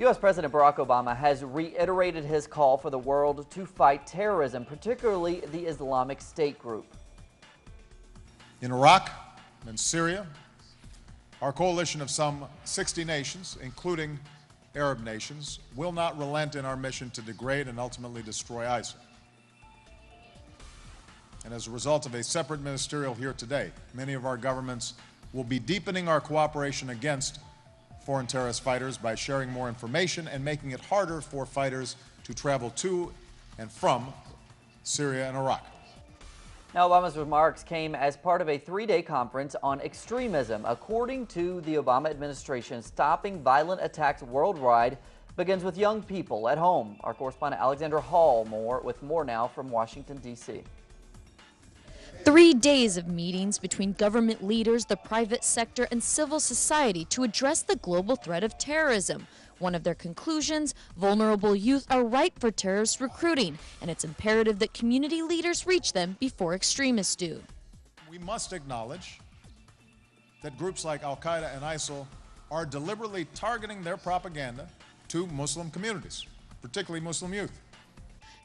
U.S. President Barack Obama has reiterated his call for the world to fight terrorism, particularly the Islamic State group. In Iraq and Syria, our coalition of some 60 nations, including Arab nations, will not relent in our mission to degrade and ultimately destroy ISIL. And as a result of a separate ministerial here today, many of our governments will be deepening our cooperation against foreign terrorist fighters by sharing more information and making it harder for fighters to travel to and from Syria and Iraq. Now, Obama's remarks came as part of a three-day conference on extremism. According to the Obama administration, stopping violent attacks worldwide begins with young people at home. Our correspondent Alexandra Hall with more now from Washington, D.C. 3 days of meetings between government leaders, the private sector, and civil society to address the global threat of terrorism. One of their conclusions, vulnerable youth are ripe for terrorist recruiting, and it's imperative that community leaders reach them before extremists do. We must acknowledge that groups like Al-Qaeda and ISIL are deliberately targeting their propaganda to Muslim communities, particularly Muslim youth.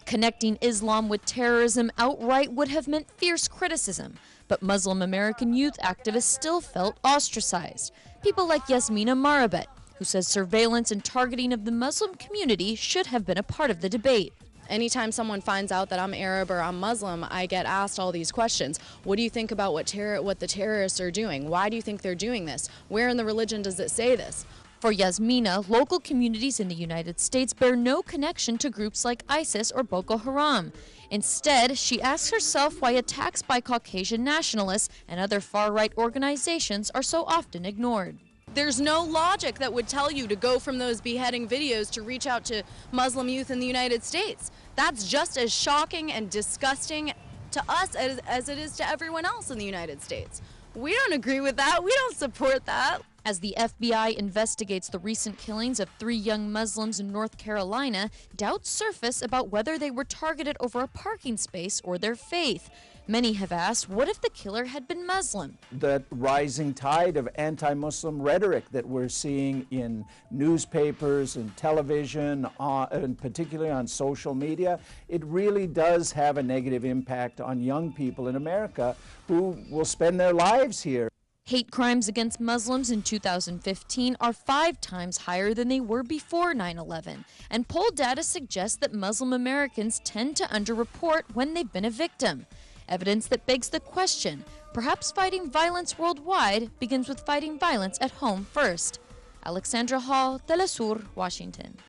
Connecting Islam with terrorism outright would have meant fierce criticism, but Muslim American youth activists still felt ostracized. People like Yasmina Marabet, who says surveillance and targeting of the Muslim community should have been a part of the debate. Anytime someone finds out that I'm Arab or I'm Muslim, I get asked all these questions. What do you think about what the terrorists are doing? Why do you think they're doing this? Where in the religion does it say this? For Yasmina, local communities in the United States bear no connection to groups like ISIS or Boko Haram. Instead, she asks herself why attacks by Caucasian nationalists and other far-right organizations are so often ignored. There's no logic that would tell you to go from those beheading videos to reach out to Muslim youth in the United States. That's just as shocking and disgusting to us as it is to everyone else in the United States. We don't agree with that. We don't support that. As the FBI investigates the recent killings of 3 young Muslims in North Carolina, doubts surface about whether they were targeted over a parking space or their faith. Many have asked, what if the killer had been Muslim? The rising tide of anti-Muslim rhetoric that we're seeing in newspapers and television, and particularly on social media, it really does have a negative impact on young people in America who will spend their lives here. Hate crimes against Muslims in 2015 are 5 times higher than they were before 9/11, and poll data suggests that Muslim Americans tend to underreport when they've been a victim. Evidence that begs the question, perhaps fighting violence worldwide begins with fighting violence at home first. Alexandra Hall, Telesur, Washington.